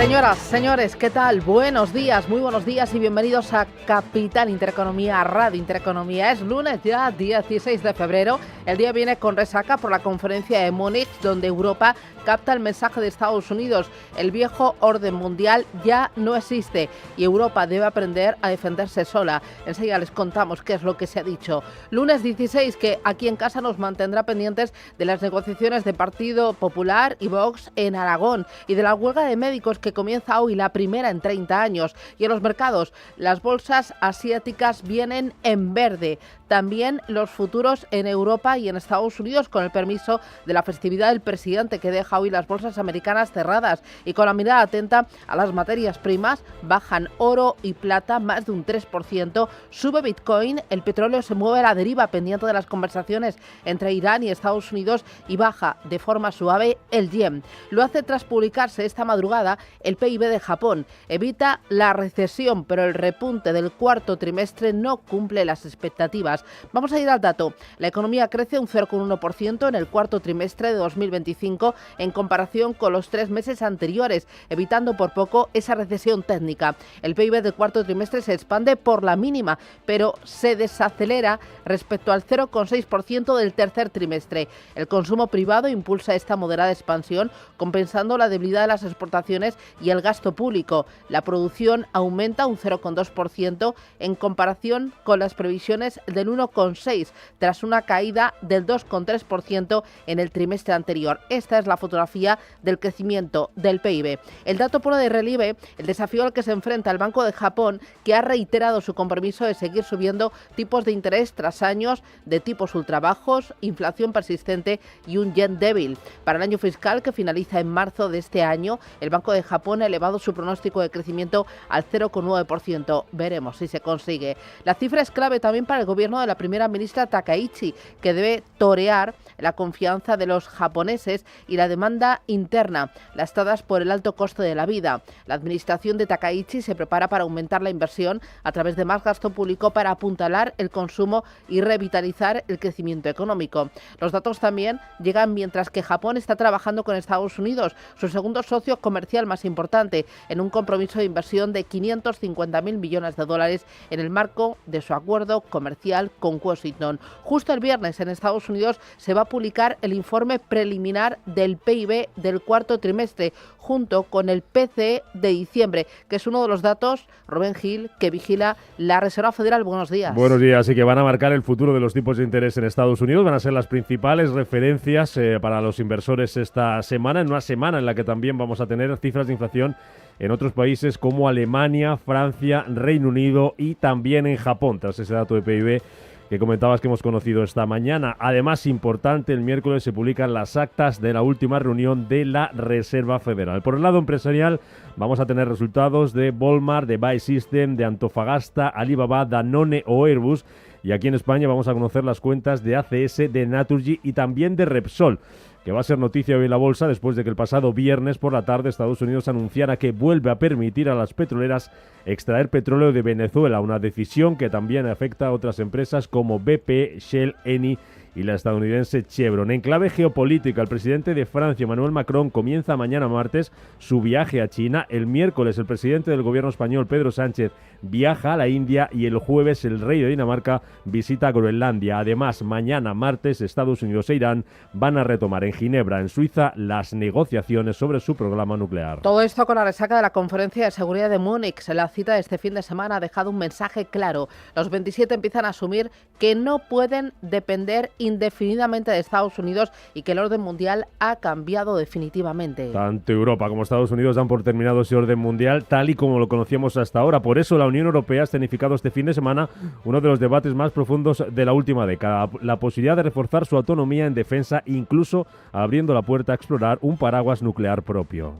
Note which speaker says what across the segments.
Speaker 1: Señoras, señores, ¿qué tal? Buenos días, muy buenos días y bienvenidos a Capital Intereconomía, Radio Intereconomía. Es lunes ya, 16 de febrero. El día viene con resaca por la conferencia de Múnich, donde Europa capta el mensaje de Estados Unidos. El viejo orden mundial ya no existe y Europa debe aprender a defenderse sola. Enseguida les contamos qué es lo que se ha dicho. Lunes 16, que aquí en casa nos mantendrá pendientes de las negociaciones de Partido Popular y Vox en Aragón y de la huelga de médicos que comienza hoy, la primera en 30 años. Y en los mercados, las bolsas asiáticas vienen en verde. También los futuros en Europa y en Estados Unidos, con el permiso de la festividad del presidente, que deja hoy las bolsas americanas cerradas. Y con la mirada atenta a las materias primas, bajan oro y plata más de un 3%. Sube Bitcoin, el petróleo se mueve a la deriva pendiente de las conversaciones entre Irán y Estados Unidos y baja de forma suave el yen. Lo hace tras publicarse esta madrugada el PIB de Japón. Evita la recesión, pero el repunte del cuarto trimestre no cumple las expectativas. Vamos a ir al dato. La economía crece un 0,1% en el cuarto trimestre de 2025 en comparación con los 3 meses anteriores, evitando por poco esa recesión técnica. El PIB del cuarto trimestre se expande por la mínima, pero se desacelera respecto al 0,6% del tercer trimestre. El consumo privado impulsa esta moderada expansión, compensando la debilidad de las exportaciones y el gasto público. La producción aumenta un 0,2% en comparación con las previsiones del 1,6%, tras una caída del 2,3% en el trimestre anterior. Esta es la fotografía del crecimiento del PIB. El dato pone de relieve el desafío al que se enfrenta el Banco de Japón, que ha reiterado su compromiso de seguir subiendo tipos de interés tras años de tipos ultrabajos, inflación persistente y un yen débil. Para el año fiscal que finaliza en marzo de este año, el Banco de Japón ha elevado su pronóstico de crecimiento al 0,9%. Veremos si se consigue. La cifra es clave también para el gobierno de la primera ministra Takaichi, que debe torear la confianza de los japoneses y la demanda interna, lastradas por el alto coste de la vida. La administración de Takaichi se prepara para aumentar la inversión a través de más gasto público para apuntalar el consumo y revitalizar el crecimiento económico. Los datos también llegan mientras que Japón está trabajando con Estados Unidos, su segundo socio comercial más importante, en un compromiso de inversión de 550.000 millones de dólares en el marco de su acuerdo comercial con Washington. Justo el viernes en Estados Unidos se va a publicar el informe preliminar del PIB del cuarto trimestre, junto con el PCE de diciembre, que es uno de los datos, Rubén Gil, que vigila la Reserva Federal. Buenos días.
Speaker 2: Buenos días, y que van a marcar el futuro de los tipos de interés en Estados Unidos. Van a ser las principales referencias para los inversores esta semana, en una semana en la que también vamos a tener cifras de inflación en otros países como Alemania, Francia, Reino Unido y también en Japón, tras ese dato de PIB que comentabas que hemos conocido esta mañana. Además, importante, el miércoles se publican las actas de la última reunión de la Reserva Federal. Por el lado empresarial, vamos a tener resultados de Walmart, de Buy System, de Antofagasta, Alibaba, Danone o Airbus. Y aquí en España vamos a conocer las cuentas de ACS, de Naturgy y también de Repsol, que va a ser noticia hoy en la bolsa después de que el pasado viernes por la tarde Estados Unidos anunciara que vuelve a permitir a las petroleras extraer petróleo de Venezuela, una decisión que también afecta a otras empresas como BP, Shell, Eni y la estadounidense Chevron. En clave geopolítica, el presidente de Francia, Emmanuel Macron, comienza mañana martes su viaje a China. El miércoles, el presidente del gobierno español, Pedro Sánchez, viaja a la India y el jueves el rey de Dinamarca visita Groenlandia. Además, mañana martes, Estados Unidos e Irán van a retomar en Ginebra, en Suiza, las negociaciones sobre su programa nuclear.
Speaker 1: Todo esto con la resaca de la Conferencia de Seguridad de Múnich. La cita de este fin de semana ha dejado un mensaje claro. Los 27 empiezan a asumir que no pueden depender indefinidamente de Estados Unidos y que el orden mundial ha cambiado definitivamente.
Speaker 2: Tanto Europa como Estados Unidos dan por terminado ese orden mundial tal y como lo conocíamos hasta ahora. Por eso la Unión Europea ha escenificado este fin de semana uno de los debates más profundos de la última década, la posibilidad de reforzar su autonomía en defensa, incluso abriendo la puerta a explorar un paraguas nuclear propio.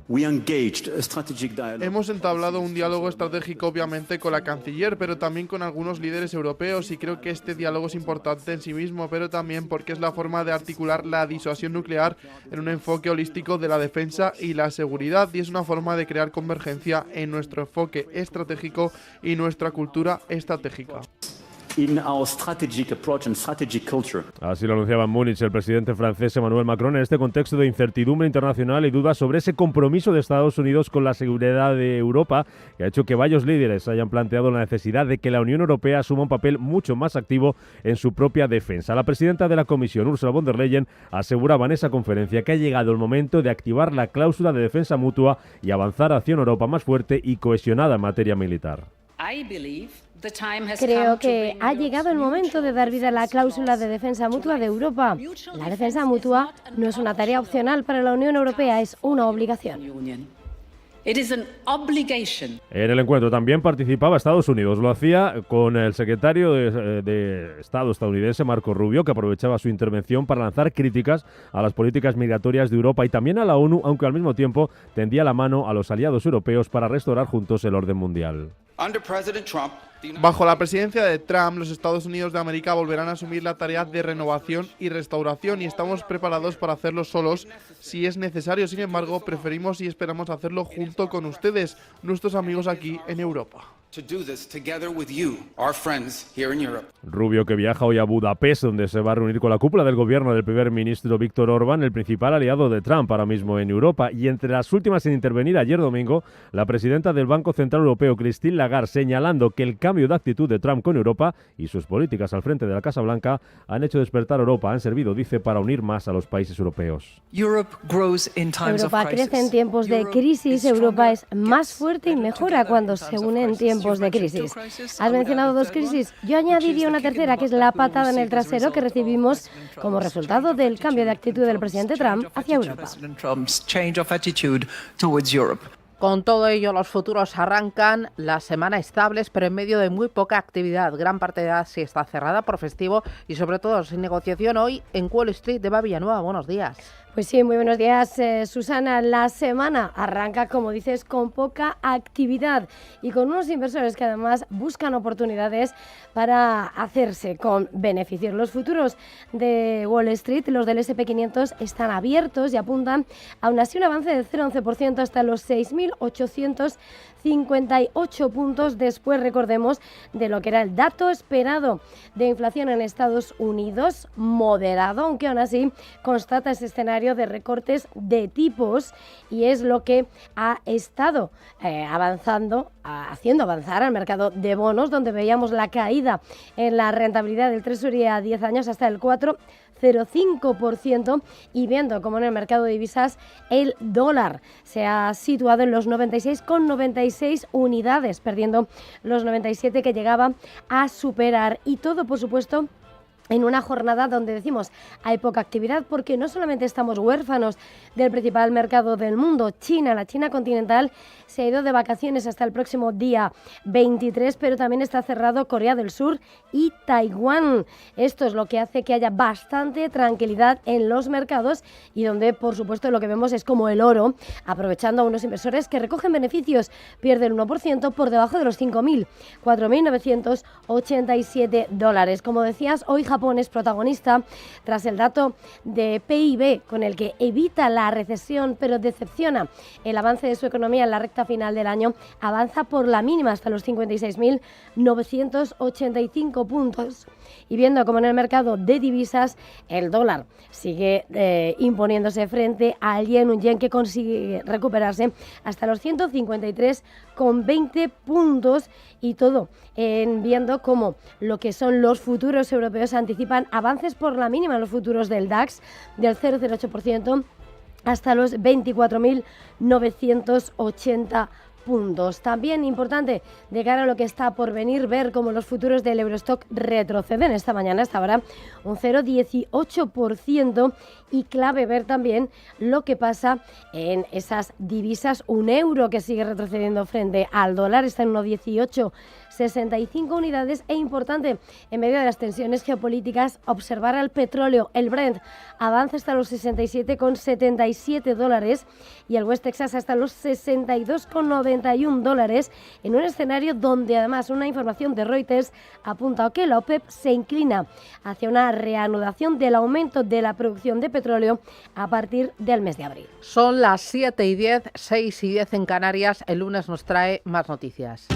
Speaker 3: Hemos entablado un diálogo estratégico, obviamente, con la canciller, pero también con algunos líderes europeos, y creo que este diálogo es importante en sí mismo, pero también porque es la forma de articular la disuasión nuclear en un enfoque holístico de la defensa y la seguridad, y es una forma de crear convergencia en nuestro enfoque estratégico y nuestra cultura estratégica.
Speaker 4: in our strategic approach and strategic culture.
Speaker 2: Así lo anunciaba en Múnich el presidente francés Emmanuel Macron en este contexto de incertidumbre internacional y dudas sobre ese compromiso de Estados Unidos con la seguridad de Europa, que ha hecho que varios líderes hayan planteado la necesidad de que la Unión Europea asuma un papel mucho más activo en su propia defensa. La presidenta de la Comisión, Ursula von der Leyen, aseguraba en esa conferencia que ha llegado el momento de activar la cláusula de defensa mutua y avanzar hacia una Europa más fuerte y cohesionada en materia militar.
Speaker 5: Creo que ha llegado el momento de dar vida a la cláusula de defensa mutua de Europa. La defensa mutua no es una tarea opcional para la Unión Europea, es una obligación.
Speaker 2: En el encuentro también participaba Estados Unidos. Lo hacía con el secretario de Estado estadounidense, Marco Rubio, que aprovechaba su intervención para lanzar críticas a las políticas migratorias de Europa y también a la ONU, aunque al mismo tiempo tendía la mano a los aliados europeos para restaurar juntos el orden mundial.
Speaker 3: Bajo la presidencia de Trump, los Estados Unidos de América volverán a asumir la tarea de renovación y restauración y estamos preparados para hacerlo solos si es necesario. Sin embargo, preferimos y esperamos hacerlo junto con ustedes, nuestros amigos aquí en Europa.
Speaker 2: Rubio, que viaja hoy a Budapest, donde se va a reunir con la cúpula del gobierno del primer ministro Viktor Orbán, el principal aliado de Trump ahora mismo en Europa. Y entre las últimas en intervenir ayer domingo, la presidenta del Banco Central Europeo, Christine Lagarde, señalando que el cambio de actitud de Trump con Europa y sus políticas al frente de la Casa Blanca han hecho despertar a Europa, han servido, dice, para unir más a los países europeos.
Speaker 5: Europa crece en tiempos de crisis, Europa es más fuerte y mejora cuando se une en tiempos de crisis. Has mencionado dos crisis, yo añadiría una tercera, que es la patada en el trasero que recibimos como resultado del cambio de actitud del presidente Trump hacia Europa.
Speaker 1: Con todo ello, los futuros arrancan la semana estables, pero en medio de muy poca actividad. Gran parte de Asia está cerrada por festivo y sobre todo sin negociación hoy en Wall Street de Villanueva. Buenos días.
Speaker 5: Pues sí, muy buenos días, Susana. La semana arranca, como dices, con poca actividad y con unos inversores que además buscan oportunidades para hacerse con beneficios. Los futuros de Wall Street, los del S&P 500, están abiertos y apuntan aún así un avance del 0,11% hasta los 6.858 puntos después, recordemos, de lo que era el dato esperado de inflación en Estados Unidos, moderado, aunque aún así constata ese escenario de recortes de tipos y es lo que ha estado haciendo avanzar al mercado de bonos, donde veíamos la caída en la rentabilidad del Treasury a 10 años hasta el 4,05% y viendo como en el mercado de divisas el dólar se ha situado en los 96,96 unidades, perdiendo los 97 que llegaba a superar, y todo por supuesto en una jornada donde decimos hay poca actividad porque no solamente estamos huérfanos del principal mercado del mundo, China. La China continental se ha ido de vacaciones hasta el próximo día 23, pero también está cerrado Corea del Sur y Taiwán. Esto es lo que hace que haya bastante tranquilidad en los mercados y donde, por supuesto, lo que vemos es como el oro, aprovechando a unos inversores que recogen beneficios, pierde el 1% por debajo de los 4.987 dólares. Como decías, hoy Japón es protagonista tras el dato de PIB con el que evita la recesión, pero decepciona el avance de su economía en la recta final del año. Avanza por la mínima hasta los 56.985 puntos. Y viendo como en el mercado de divisas el dólar sigue imponiéndose frente al yen, un yen que consigue recuperarse hasta los 153,20 puntos, y todo viendo como lo que son los futuros europeos anticipan avances por la mínima en los futuros del DAX del 0,08% hasta los 24.980 puntos. También importante de cara a lo que está por venir, ver cómo los futuros del Eurostock retroceden esta mañana, hasta ahora un 0,18%, y clave ver también lo que pasa en esas divisas. Un euro que sigue retrocediendo frente al dólar, está en 1,1865 unidades, e importante en medio de las tensiones geopolíticas observar al petróleo. El Brent avanza hasta los 67,77 dólares y el West Texas hasta los 62,91 dólares, en un escenario donde además una información de Reuters apunta a que la OPEP se inclina hacia una reanudación del aumento de la producción de petróleo a partir del mes de abril.
Speaker 1: Son las 7:10, 6:10 en Canarias. El lunes nos trae más noticias.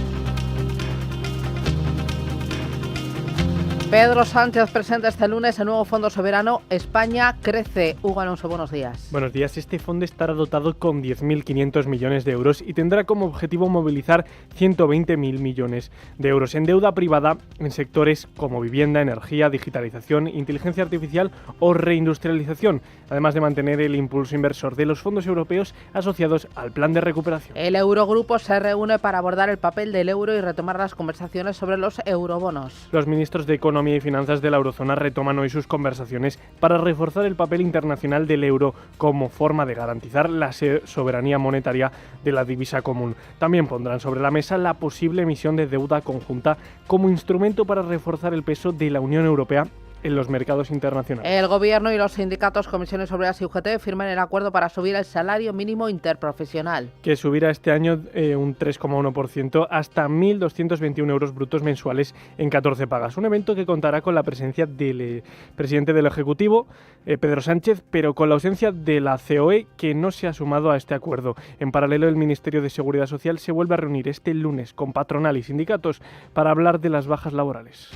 Speaker 1: Pedro Sánchez presenta este lunes el nuevo Fondo Soberano España Crece. Hugo Alonso, buenos días.
Speaker 6: Buenos días. Este fondo estará dotado con 10.500 millones de euros y tendrá como objetivo movilizar 120.000 millones de euros en deuda privada en sectores como vivienda, energía, digitalización, inteligencia artificial o reindustrialización, además de mantener el impulso inversor de los fondos europeos asociados al plan de recuperación.
Speaker 1: El Eurogrupo se reúne para abordar el papel del euro y retomar las conversaciones sobre los eurobonos.
Speaker 6: Los ministros de Economía y Finanzas de la Eurozona retoman hoy sus conversaciones para reforzar el papel internacional del euro como forma de garantizar la soberanía monetaria de la divisa común. También pondrán sobre la mesa la posible emisión de deuda conjunta como instrumento para reforzar el peso de la Unión Europea en los mercados internacionales.
Speaker 1: El Gobierno y los sindicatos, comisiones obreras y UGT firman el acuerdo para subir el salario mínimo interprofesional,
Speaker 6: que subirá este año un 3,1% hasta 1.221 euros brutos mensuales en 14 pagas. Un evento que contará con la presencia del presidente del Ejecutivo, Pedro Sánchez, pero con la ausencia de la COE, que no se ha sumado a este acuerdo. En paralelo, el Ministerio de Seguridad Social se vuelve a reunir este lunes con patronal y sindicatos para hablar de las bajas laborales.